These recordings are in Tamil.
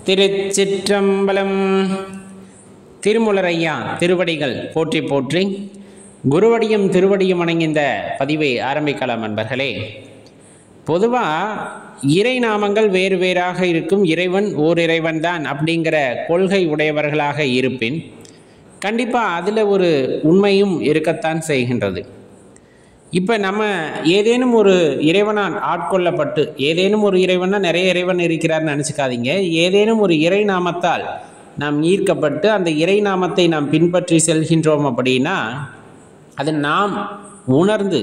திருச்சிற்றம்பலம். திருமுலரையா திருவடிகள் போற்றி போற்றி, குருவடியும் திருவடியும் வணங்கி இந்த பதிவை ஆரம்பிக்கலாம். நண்பர்களே, பொதுவாக இறை நாமங்கள் வேறு வேறாக இருக்கும். இறைவன் ஓர் இறைவன் தான் அப்படிங்கிற கொள்கை உடையவர்களாக இருப்பின் கண்டிப்பாக அதில் ஒரு உண்மையும் இருக்கத்தான் செய்கின்றது. இப்போ நம்ம ஏதேனும் ஒரு இறைவனால் ஆட்கொள்ளப்பட்டு, ஏதேனும் ஒரு இறைவனா நிறைய இறைவன் இருக்கிறார்னு நினச்சிக்காதீங்க. ஏதேனும் ஒரு இறை நாமத்தால் நாம் ஈர்க்கப்பட்டு அந்த இறை நாமத்தை நாம் பின்பற்றி செல்கின்றோம் அப்படின்னா அது நாம் உணர்ந்து,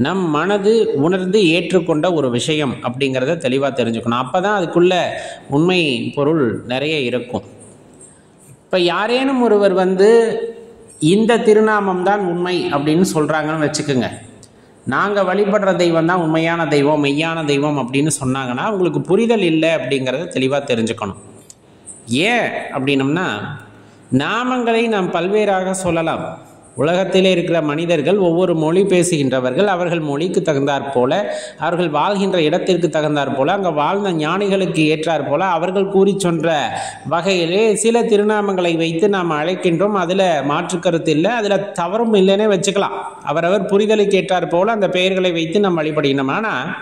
நம் மனது உணர்ந்து ஏற்றுக்கொண்ட ஒரு விஷயம் அப்படிங்கிறத தெளிவாக தெரிஞ்சுக்கணும். அப்போ தான் அதுக்குள்ள உண்மை பொருள் நிறைய இருக்கும். இப்போ யாரேனும் ஒருவர் இந்த திருநாமம் தான் உண்மை அப்படின்னு சொல்கிறாங்கன்னு வச்சுக்கோங்க. நாங்கள் வழிபடுற தெய்வம் தான் உண்மையான தெய்வம், மெய்யான தெய்வம் அப்படின்னு சொன்னாங்கன்னா உங்களுக்கு புரிதல் இல்லை அப்படிங்கிறத தெளிவாக தெரிஞ்சுக்கணும். ஏன் அப்படின்னம்னா, நாமங்களை நாம் பல்வேறாக சொல்லலாம். உலகத்திலே இருக்கிற மனிதர்கள் ஒவ்வொரு மொழி பேசுகின்றவர்கள். அவர்கள் மொழிக்கு தகுந்தாற் போல, அவர்கள் வாழ்கின்ற இடத்திற்கு தகுந்தாற் போல, அங்கே வாழ்ந்த ஞானிகளுக்கு ஏற்றாற் போல அவர்கள் கூறி சொன்ற வகையிலே சில திருநாமங்களை வைத்து நாம் அழைக்கின்றோம். அதில் மாற்று கருத்து இல்லை, அதில் தவறும் இல்லைன்னே வச்சுக்கலாம். அவரவர் புரிதலுக்கு ஏற்றாற் போல அந்த பெயர்களை வைத்து நாம் வழிபடுகின்றோம். ஆனால்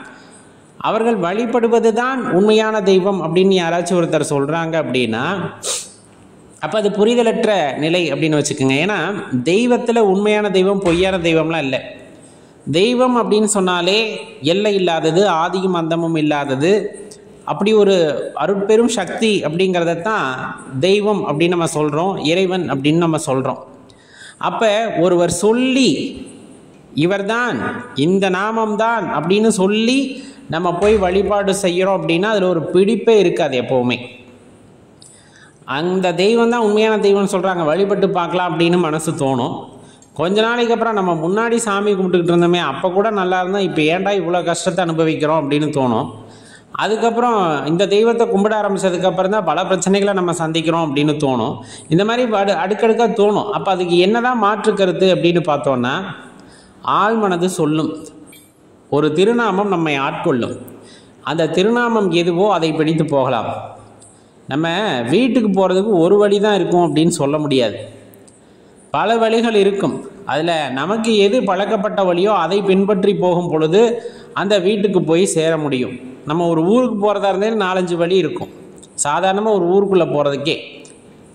அவர்கள் வழிபடுவது தான் உண்மையான தெய்வம் அப்படின்னு யாராச்சும் ஒருத்தர் சொல்கிறாங்க அப்படின்னா அப்போ அது புரிதலற்ற நிலை அப்படின்னு வச்சுக்கோங்க. ஏன்னா தெய்வத்தில் உண்மையான தெய்வம் பொய்யான தெய்வம்லாம் இல்லை. தெய்வம் அப்படின்னு சொன்னாலே எல்லை இல்லாதது, ஆதியும் அந்தமும் இல்லாதது, அப்படி ஒரு அருட்பெரும் சக்தி அப்படிங்கிறத தான் தெய்வம் அப்படின்னு நம்ம சொல்கிறோம், இறைவன் அப்படின்னு நம்ம சொல்கிறோம். அப்போ ஒருவர் சொல்லி இவர்தான் இந்த நாமம்தான் அப்படின்னு சொல்லி நம்ம போய் வழிபாடு செய்கிறோம் அப்படின்னா அதில் ஒரு பிடிப்பே இருக்காது. எப்போவுமே அந்த தெய்வம் தான் உண்மையான தெய்வம்னு சொல்கிறாங்க, வழிபட்டு பார்க்கலாம் அப்படின்னு மனசு தோணும். கொஞ்ச நாளைக்கு அப்புறம் நம்ம முன்னாடி சாமி கும்பிட்டுக்கிட்டு இருந்தோமே அப்போ கூட நல்லா இருந்தால் இப்போ ஏன்டா இவ்வளோ கஷ்டத்தை அனுபவிக்கிறோம் அப்படின்னு தோணும். அதுக்கப்புறம் இந்த தெய்வத்தை கும்பிட ஆரம்பித்ததுக்கப்புறம் தான் பல பிரச்சனைகளை நம்ம சந்திக்கிறோம் அப்படின்னு தோணும். இந்த மாதிரி அடுக்கடுக்காக தோணும். அப்போ அதுக்கு என்னதான் மாற்று கருத்து அப்படின்னு பார்த்தோன்னா, ஆழ்மனது சொல்லும், ஒரு திருநாமம் நம்மை ஆட்கொள்ளும். அந்த திருநாமம் எதுவோ அதை பிடித்து போகலாம். நம்ம வீட்டுக்கு போகிறதுக்கு ஒரு வழி தான் இருக்கும் அப்படின்னு சொல்ல முடியாது, பல வழிகள் இருக்கும். அதில் நமக்கு எது பழக்கப்பட்ட வழியோ அதை பின்பற்றி போகும் பொழுது அந்த வீட்டுக்கு போய் சேர முடியும். நம்ம ஒரு ஊருக்கு போகிறதா இருந்தாலும் 4-5 வழி இருக்கும், சாதாரணமாக ஒரு ஊருக்குள்ளே போகிறதுக்கே.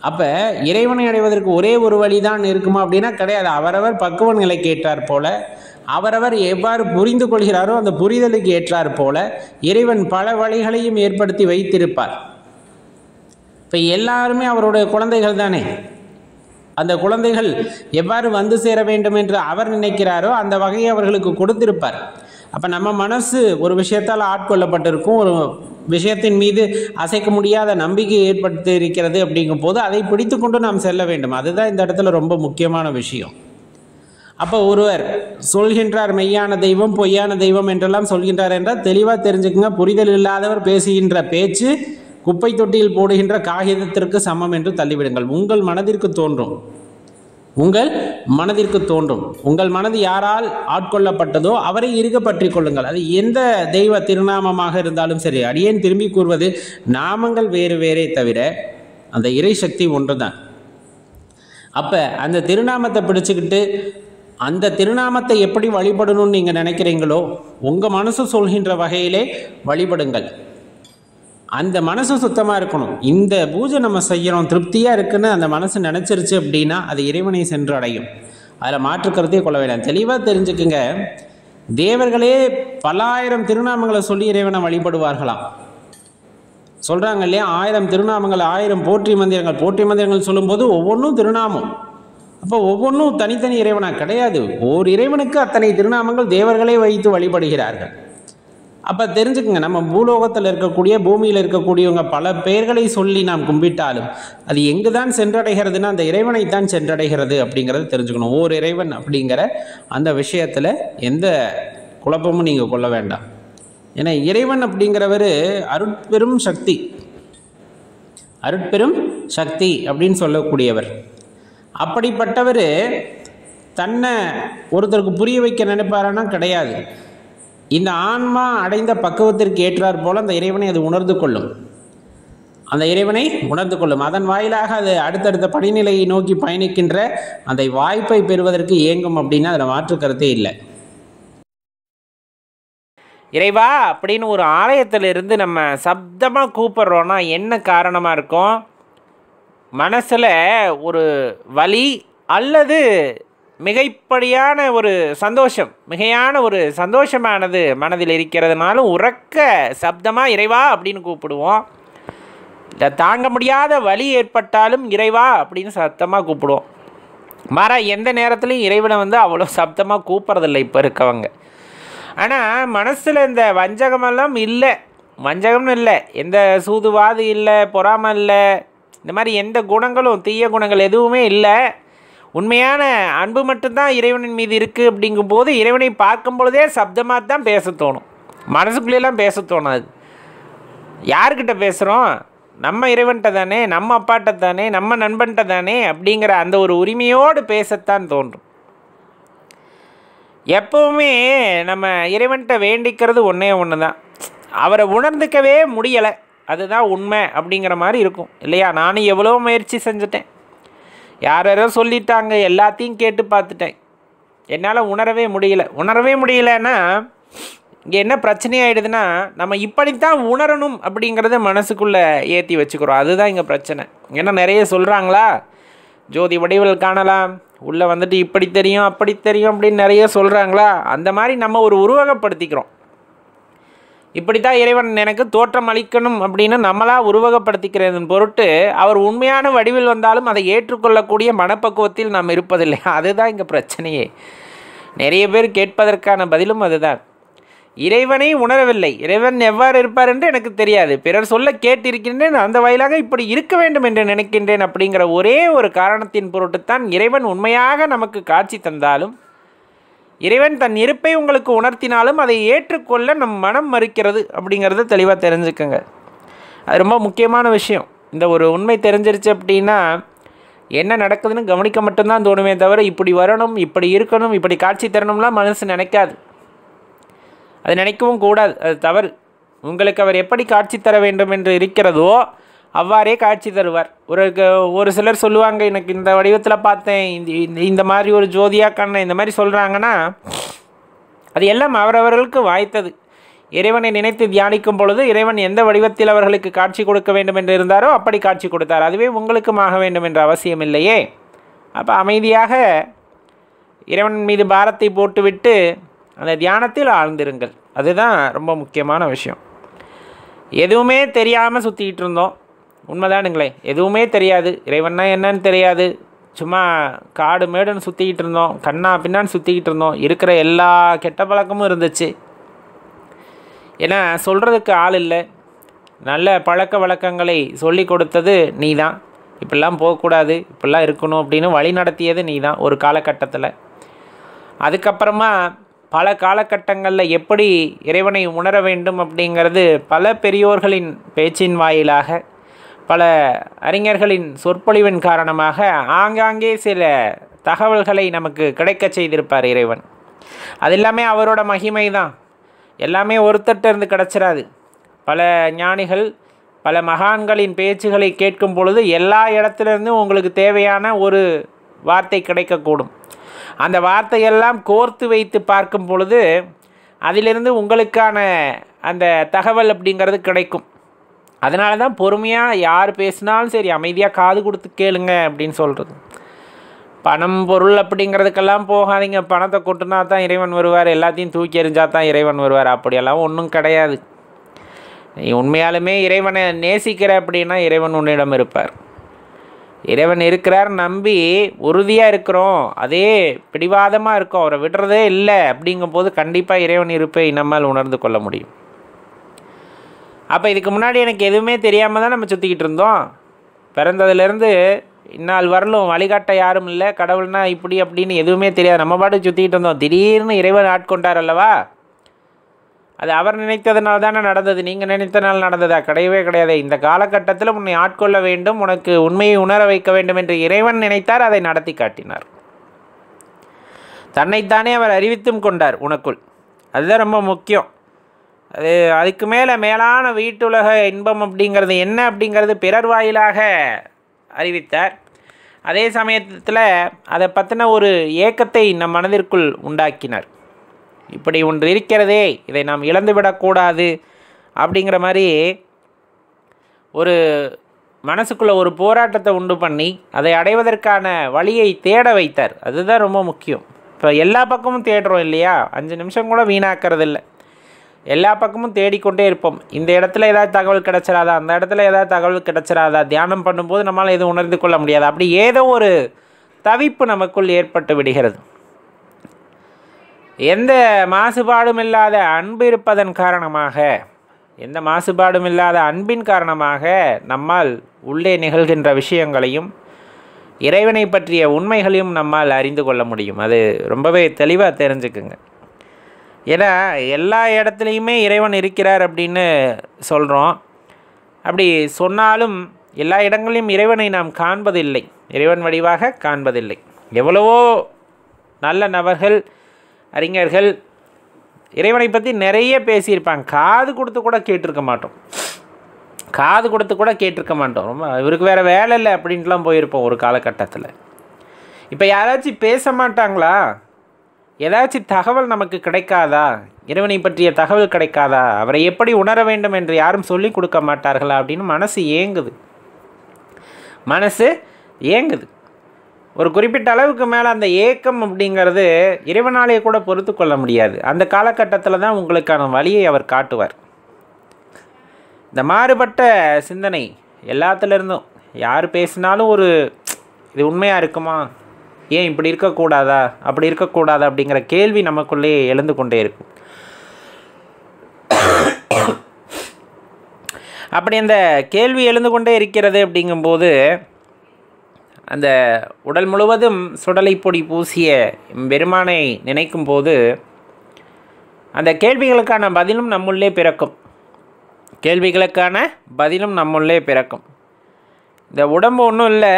அப்போ இறைவனை அடைவதற்கு ஒரே ஒரு வழி தான் இருக்குமா அப்படின்னா கிடையாது. அவரவர் பக்குவ நிலைக்கு ஏற்றார் போல, அவரவர் எவ்வாறு புரிந்து கொள்கிறாரோ அந்த புரிதலுக்கு ஏற்றார் போல இறைவன் பல வழிகளையும் ஏற்படுத்தி வைத்திருப்பார். இப்போ எல்லாருமே அவருடைய குழந்தைகள் தானே. அந்த குழந்தைகள் எவ்வாறு வந்து சேர வேண்டும் என்று அவர் நினைக்கிறாரோ அந்த வகையை அவர்களுக்கு கொடுத்திருப்பார். அப்போ நம்ம மனசு ஒரு விஷயத்தால் ஆட்கொள்ளப்பட்டிருக்கும், ஒரு விஷயத்தின் மீது அசைக்க முடியாத நம்பிக்கை ஏற்படுத்தி இருக்கிறது. அப்படிங்கும் போது அதை பிடித்து கொண்டு நாம் செல்ல வேண்டும். அதுதான் இந்த இடத்துல ரொம்ப முக்கியமான விஷயம். அப்போ ஒருவர் சொல்கின்றார் மெய்யான தெய்வம் பொய்யான தெய்வம் என்றெல்லாம் சொல்கின்றார் என்றால் தெளிவாக தெரிஞ்சுக்குங்க, புரிதல் இல்லாதவர் பேசுகின்ற பேச்சு குப்பை தொட்டியில் போடுகின்ற காகிதத்திற்கு சமம் என்று தள்ளிவிடுங்கள். உங்கள் மனதிற்கு தோன்றும், உங்கள் மனது யாரால் ஆட்கொள்ளப்பட்டதோ அவரை இறுக பற்றி கொள்ளுங்கள். அது எந்த தெய்வ திருநாமமாக இருந்தாலும் சரி. அடியேன் திரும்பி கூறுவது, நாமங்கள் வேறு வேறே தவிர அந்த இறை சக்தி ஒன்று தான். அப்போ அந்த திருநாமத்தை பிடிச்சுக்கிட்டு அந்த திருநாமத்தை எப்படி வழிபடணும்னு நீங்கள் நினைக்கிறீங்களோ உங்கள் மனசு சொல்கின்ற வகையிலே வழிபடுங்கள். அந்த மனசு சுத்தமாக இருக்கணும். இந்த பூஜை நம்ம செய்கிறோம் திருப்தியாக இருக்குன்னு அந்த மனசு நினச்சிருச்சு அப்படின்னா அது இறைவனை சென்று அடையும். அதில் மாற்றுக்கருத்தையே கொள்ள வேண்டாம். தெளிவாக தெரிஞ்சுக்குங்க, தேவர்களே பல ஆயிரம் திருநாமங்களை சொல்லி இறைவனை வழிபடுவார்களாம். சொல்கிறாங்க இல்லையா, 1000 திருநாமங்கள் 1000 போற்றி மந்திரங்கள் சொல்லும்போது ஒவ்வொன்றும் திருநாமம். அப்போ ஒவ்வொன்றும் தனித்தனி இறைவனாக கிடையாது. ஓர் இறைவனுக்கு அத்தனை திருநாமங்கள் தேவர்களே வைத்து வழிபடுகிறார்கள். அப்போ தெரிஞ்சுக்குங்க, நம்ம பூலோகத்தில் இருக்கக்கூடிய பூமியில் இருக்கக்கூடியவங்க பல பெயர்களை சொல்லி நாம் கும்பிட்டாலும் அது எங்கு தான் சென்றடைகிறதுனா அந்த இறைவனைத்தான் சென்றடைகிறது அப்படிங்கிறத தெரிஞ்சுக்கணும். ஓர் இறைவன் அப்படிங்கிற அந்த விஷயத்தில் எந்த குழப்பமும் நீங்கள் கொள்ள வேண்டாம். ஏன்னா இறைவன் அப்படிங்கிறவர் அருட்பெரும் சக்தி அப்படின்னு சொல்லக்கூடியவர். அப்படிப்பட்டவர் தன்னை ஒருத்தருக்கு புரிய வைக்க நினைப்பாரானா கிடையாது. இந்த ஆன்மா அடைந்த பக்குவத்திற்கு ஏற்றார் போல அந்த இறைவனை அது உணர்ந்து கொள்ளும். அந்த இறைவனை உணர்ந்து கொள்ளும். அதன் வாயிலாக அது அடுத்தடுத்த படிநிலையை நோக்கி பயணிக்கின்ற அந்த வாய்ப்பை பெறுவதற்கு இயங்கும் அப்படின்னா அதில் மாற்று கருத்தே இல்லை. இறைவா அப்படின்னு ஒரு ஆலயத்திலிருந்து நம்ம சப்தமாக கூப்பிட்றோன்னா என்ன காரணமாக இருக்கும்? மனசில் ஒரு வலி அல்லது மிகைப்படியான ஒரு சந்தோஷம், மிகையான ஒரு சந்தோஷமானது மனதில் இருக்கிறதுனாலும் உறக்க சப்தமாக இறைவா அப்படின்னு கூப்பிடுவோம். இல்லை தாங்க முடியாத வலி ஏற்பட்டாலும் இறைவா அப்படின்னு சத்தமாக கூப்பிடுவோம். எந்த நேரத்துலையும் இறைவனை அவ்வளோ சப்தமாக கூப்பிட்றதில்லை இப்போ இருக்கவங்க. ஆனால் மனசில் இந்த வஞ்சகமெல்லாம் இல்லை, வஞ்சகம்னு இல்லை, எந்த சூதுவாது இல்லை, பொறாமை இல்லை, இந்த மாதிரி எந்த குணங்களும் தீய குணங்கள் எதுவுமே இல்லை. உண்மையான அன்பு மட்டும்தான் இறைவனின் மீது இருக்குது. அப்படிங்கும்போது இறைவனை பார்க்கும் பொழுதே சப்தமாக தான் பேச தோணும், மனசுக்குள்ளேலாம் பேச தோணாது. யார்கிட்ட பேசுகிறோம்? நம்ம இறைவன்கிட்ட தானே, நம்ம அப்பாட்ட தானே, நம்ம நண்பன்கிட்ட தானே அப்படிங்கிற அந்த ஒரு உரிமையோடு பேசத்தான் தோன்றும். எப்போவுமே நம்ம இறைவன்கிட்ட வேண்டிக்கிறது ஒன்றே ஒன்று தான், அவரை உணர்ந்துக்கவே முடியலை, அதுதான் உண்மை அப்படிங்கிற மாதிரி இருக்கும் இல்லையா? நானும் எவ்வளோ முயற்சி செஞ்சுட்டேன், யாரோ சொல்லிட்டாங்க, எல்லாத்தையும் கேட்டு பார்த்துட்டேன், என்னால் உணரவே முடியலைன்னா இங்கே என்ன பிரச்சனையாகிடுதுன்னா, நம்ம இப்படித்தான் உணரணும் அப்படிங்கிறத மனசுக்குள்ளே ஏற்றி வச்சுக்கிறோம். அதுதான் இங்கே பிரச்சனை. ஏன்னா நிறைய சொல்கிறாங்களா, ஜோதி வடிவில் காணலாம், உள்ளே இப்படி தெரியும் அப்படி தெரியும் அப்படின்னு நிறைய சொல்கிறாங்களா, அந்த மாதிரி நம்ம ஒரு உருவகப்படுத்திக்கிறோம். இப்படித்தான் இறைவன் எனக்கு தோற்றம் அளிக்கணும் அப்படின்னு நம்மளாக உருவகப்படுத்திக்கிறதன் பொருட்டு அவர் உண்மையான வடிவில் வந்தாலும் அதை ஏற்றுக்கொள்ளக்கூடிய மனப்பக்குவத்தில் நாம் இருப்பதில்லை. அதுதான் இங்கே பிரச்சனையே. நிறைய பேர் கேட்பதற்கான பதிலும் அதுதான். இறைவனை உணரவில்லை, இறைவன் எவ்வாறு இருப்பார் என்று எனக்கு தெரியாது, பிறர் சொல்ல கேட்டிருக்கின்றேன், அந்த வாயிலாக இப்படி இருக்க வேண்டும் என்று நினைக்கின்றேன் அப்படிங்கிற ஒரே ஒரு காரணத்தின் பொருட்டுத்தான் இறைவன் உண்மையாக நமக்கு காட்சி தந்தாலும், இறைவன் தன் இருப்பை உங்களுக்கு உணர்த்தினாலும் அதை ஏற்றுக்கொள்ள நம் மனம் மறுக்கிறது அப்படிங்கிறத தெளிவாக தெரிஞ்சுக்கோங்க. அது ரொம்ப முக்கியமான விஷயம். இந்த ஒரு உண்மை தெரிஞ்சிருச்சு அப்படின்னா என்ன நடக்குதுன்னு கவனிக்க மட்டும்தான் தோணுமே தவிர இப்படி வரணும், இப்படி இருக்கணும், இப்படி காட்சி தரணும்லாம் மனசு நினைக்காது. அது நினைக்கவும் கூடாது, அது தவறு. உங்களுக்கு அவர் எப்படி காட்சி தர வேண்டும் என்று இருக்கிறதோ அவ்வாறே காட்சி தருவார். ஒரு சிலர் சொல்லுவாங்க, எனக்கு இந்த வடிவத்தில் பார்த்தேன், இந்த மாதிரி ஒரு ஜோதியாக கண்ணை, இந்த மாதிரி சொல்கிறாங்கன்னா அது எல்லாம் அவரவர்களுக்கு வாய்த்தது. இறைவனை நினைத்து தியானிக்கும் பொழுது இறைவன் எந்த வடிவத்தில் அவர்களுக்கு காட்சி கொடுக்க வேண்டும் என்று இருந்தாரோ அப்படி காட்சி கொடுத்தார். அதுவே உங்களுக்கும் ஆக வேண்டும் என்ற அவசியம் இல்லையே. அப்போ அமைதியாக இறைவன் மீது பாரத்தை போட்டுவிட்டு அந்த தியானத்தில் ஆழ்ந்திருங்கள். அதுதான் ரொம்ப முக்கியமான விஷயம். எதுவுமே தெரியாமல் சுற்றிக்கிட்டு இருந்தோம், உண்மைதானுங்களே, எதுவுமே தெரியாது, இறைவன்னா என்னன்னு தெரியாது, சும்மா காடு மேடுன்னு சுற்றிக்கிட்டு இருந்தோம், கண்ணா பின்னான்னு சுற்றிக்கிட்டு இருந்தோம், இருக்கிற எல்லா கெட்ட பழக்கமும் இருந்துச்சு. ஏன்னா சொல்கிறதுக்கு ஆள் இல்லை, நல்ல பழக்க வழக்கங்களை சொல்லி கொடுத்தது நீ தான், இப்படிலாம் போகக்கூடாது, இப்படிலாம் இருக்கணும் அப்படின்னு வழி நடத்தியது நீ தான் ஒரு காலகட்டத்தில். அதுக்கப்புறமா பல காலகட்டங்களில் எப்படி இறைவனை உணர வேண்டும் அப்படிங்கிறது பல பெரியோர்களின் பேச்சின் வாயிலாக, பல அறிஞர்களின் சொற்பொழிவின் காரணமாக ஆங்காங்கே சில தகவல்களை நமக்கு கிடைக்க செய்திருப்பார் இறைவன். அது எல்லாமே அவரோட மகிமை தான், எல்லாமே ஒருத்தட்ட இருந்து கிடச்சிடாது. பல ஞானிகள் பல மகான்களின் பேச்சுகளை கேட்கும் பொழுது எல்லா இடத்துலேருந்தும் உங்களுக்கு தேவையான ஒரு வார்த்தை கிடைக்கக்கூடும். அந்த வார்த்தையெல்லாம் கோர்த்து வைத்து பார்க்கும் பொழுது அதிலிருந்து உங்களுக்கான அந்த தகவல் அப்படிங்கிறது கிடைக்கும். அதனால தான் பொறுமையாக யார் பேசினாலும் சரி அமைதியாக காது கொடுத்து கேளுங்க அப்படின்னு சொல்கிறது. பணம் பொருள் அப்படிங்கிறதுக்கெல்லாம் போகாதீங்க, பணத்தை கொட்டுனா தான் இறைவன் வருவார், எல்லாத்தையும் தூக்கி எறிஞ்சால் தான் இறைவன் வருவார், அப்படியெல்லாம் ஒன்றும் கிடையாது. நீ உண்மையாலுமே இறைவனை நேசிக்கிற அப்படின்னா இறைவன் உன்னிடம் இருப்பார். இறைவன் இருக்கிறார் நம்பி உறுதியாக இருக்கிறோம், அதே பிடிவாதமாக இருக்கும், அவரை விடுறதே இல்லை அப்படிங்கும்போது கண்டிப்பாக இறைவன் இருப்பை நம்மால் உணர்ந்து கொள்ள முடியும். அப்போ இதுக்கு முன்னாடி எனக்கு எதுவுமே தெரியாமல் தான் நம்ம சுற்றிக்கிட்டு இருந்தோம். பிறந்ததுலேருந்து இந்நாள் வரலும் வழிகாட்ட யாரும் இல்லை, கடவுள்னா இப்படி அப்படின்னு எதுவுமே தெரியாது, நம்ம பாட்டு சுற்றிக்கிட்டு இருந்தோம். திடீர்னு இறைவன் ஆட்கொண்டார் அல்லவா, அது அவர் நினைத்ததுனால தானே நடந்தது, நீங்கள் நினைத்தனால் நடந்ததா? கிடையவே கிடையாது. இந்த காலகட்டத்தில் உன்னை ஆட்கொள்ள வேண்டும், உனக்கு உண்மையை உணர வைக்க வேண்டும் என்று இறைவன் நினைத்தார், அதை நடத்தி காட்டினார். தன்னைத்தானே அவர் அறிவித்தும் கொண்டார் உனக்குள். அதுதான் ரொம்ப முக்கியம். அதுக்கு மேலான வீட்டுலக இன்பம் அப்படிங்கிறது என்ன அப்படிங்கிறது பிறர் வாயிலாக அறிவித்தார். அதே சமயத்தில் அதை பற்றின ஒரு ஏக்கத்தை நம் மனதிற்குள் உண்டாக்கினார். இப்படி ஒன்று இருக்கிறதே, இதை நாம் இழந்துவிடக்கூடாது அப்படிங்கிற மாதிரி ஒரு மனசுக்குள்ளே ஒரு போராட்டத்தை உண்டு பண்ணி அதை அடைவதற்கான வழியை தேட வைத்தார். அதுதான் ரொம்ப முக்கியம். இப்போ எல்லா பக்கமும் தேடுறோம் இல்லையா, 5 நிமிஷம் கூட வீணாக்கிறது இல்லை. எல்லா பக்கமும் தேடிக்கொண்டே இருப்போம். இந்த இடத்துல ஏதாவது தகவல் கிடச்சிடாதா, அந்த இடத்துல ஏதாவது தகவல் கிடச்சிடாதா, தியானம் பண்ணும்போது நம்மளால் எதுவும் உணர்ந்து கொள்ள முடியாது. அப்படி ஏதோ ஒரு தவிப்பு நமக்குள் ஏற்பட்டு விடுகிறது. எந்த மாசுபாடும் இல்லாத அன்பு இருப்பதன் காரணமாக, எந்த மாசுபாடும் இல்லாத அன்பின் காரணமாக நம்மால் உள்ளே நிகழ்கின்ற விஷயங்களையும் இறைவனை பற்றிய உண்மைகளையும் நம்மால் அறிந்து கொள்ள முடியும். அது ரொம்பவே தெளிவாக தெரிஞ்சுக்குங்க. ஏன்னா எல்லா இடத்துலையுமே இறைவன் இருக்கிறார் அப்படின்னு சொல்கிறோம். அப்படி சொன்னாலும் எல்லா இடங்களிலும் இறைவனை நாம் காண்பதில்லை, இறைவன் வடிவாக காண்பதில்லை. எவ்வளவோ நல்ல நபர்கள், அறிஞர்கள் இறைவனை பற்றி நிறைய பேசியிருப்பாங்க, காது கொடுத்து கூட கேட்டிருக்க மாட்டோம். ரொம்ப இவருக்கு வேறு வேலை இல்லை அப்படின்ட்டுலாம் போயிருப்போம் ஒரு காலகட்டத்தில். இப்போ யாராச்சும் பேச மாட்டாங்களா? ஏதாச்சும் தகவல் நமக்கு கிடைக்காதா? இறைவனை பற்றிய தகவல் கிடைக்காதா? அவரை எப்படி உணர வேண்டும் என்று யாரும் சொல்லி கொடுக்க மாட்டார்களா அப்படின்னு மனசு ஏங்குது. ஒரு குறிப்பிட்ட அளவுக்கு மேலே அந்த ஏக்கம் அப்படிங்கிறது இறைவனாலே கூட பொறுத்து கொள்ள முடியாது. அந்த காலகட்டத்தில் தான் உங்களுக்கான வழியை அவர் காட்டுவார். இந்த மாறுபட்ட சிந்தனை எல்லாத்துலேருந்தும் யார் பேசினாலும் ஒரு இது உண்மையாக இருக்குமா, ஏன் இப்படி இருக்கக்கூடாதா, அப்படி இருக்கக்கூடாதா அப்படிங்கிற கேள்வி நமக்குள்ளே எழுந்து கொண்டே இருக்கும். அப்படி அந்த கேள்வி எழுந்து கொண்டே இருக்கிறது அப்படிங்கும்போது அந்த உடல் முழுவதும் சுடலை பொடி பூசிய பெருமானை நினைக்கும் போது அந்த கேள்விகளுக்கான பதிலும் நம்முள்ளே பிறக்கும். இந்த உடம்பு ஒன்றும் இல்லை,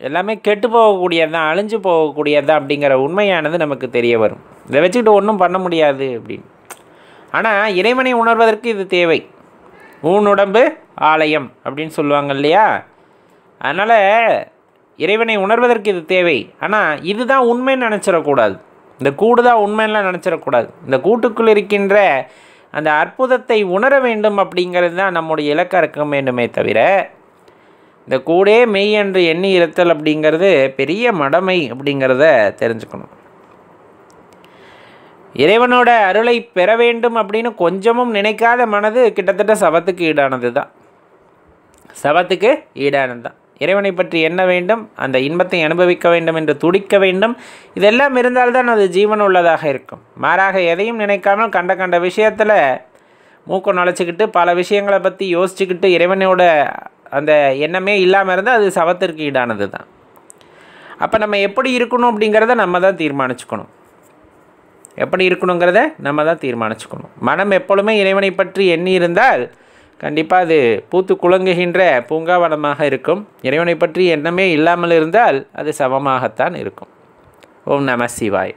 எல்லாமே கெட்டு போகக்கூடியது தான், அழிஞ்சு போகக்கூடியது தான் அப்படிங்கிற உண்மையானது நமக்கு தெரிய வரும். இதை வச்சுக்கிட்டு ஒன்றும் பண்ண முடியாது அப்படின்னு. ஆனால் இறைவனை உணர்வதற்கு இது தேவை. ஊனுடம்பு ஆலயம் அப்படின்னு சொல்லுவாங்க இல்லையா? அதனால் இறைவனை உணர்வதற்கு இது தேவை. ஆனால் இதுதான் உண்மைன்னு நினச்சிடக்கூடாது, இந்த கூடு தான் உண்மைன்னெலாம் நினச்சிடக்கூடாது. இந்த கூட்டுக்குள் இருக்கின்ற அந்த அற்புதத்தை உணர வேண்டும் அப்படிங்கிறது தான் நம்முடைய இலக்காக இருக்க வேண்டுமே தவிர இந்த கூடே மெய் என்று எண்ணி இருத்தல் அப்படிங்கிறது பெரிய மடமை அப்படிங்கிறத தெரிஞ்சுக்கணும். இறைவனோட அருளை பெற வேண்டும் அப்படின்னு கொஞ்சமும் நினைக்காத மனது கிட்டத்தட்ட சவத்துக்கு ஈடானது தான். இறைவனை பற்றி என்ன வேண்டும், அந்த இன்பத்தை அனுபவிக்க வேண்டும் என்று துடிக்க வேண்டும். இதெல்லாம் இருந்தால்தான் அது ஜீவன் உள்ளதாக இருக்கும். மாறாக எதையும் நினைக்காமல் கண்ட விஷயத்தில் மூக்கம் நுழைச்சிக்கிட்டு பல விஷயங்களை பற்றி யோசிச்சுக்கிட்டு இறைவனோட அந்த எண்ணமே இல்லாமல் இருந்தால் அது சவத்திற்கு ஈடானது தான். அப்போ நம்ம எப்படி இருக்கணும் அப்படிங்கிறத நம்ம தான் தீர்மானிச்சுக்கணும். மனம் எப்பொழுதுமே இறைவனை பற்றி எண்ணி இருந்தால் கண்டிப்பாக அது பூத்து குலுங்குகின்ற பூங்காவனமாக இருக்கும். இறைவனை பற்றி எண்ணமே இல்லாமல் இருந்தால் அது சவமாகத்தான் இருக்கும். ஓம் நம சிவாய்.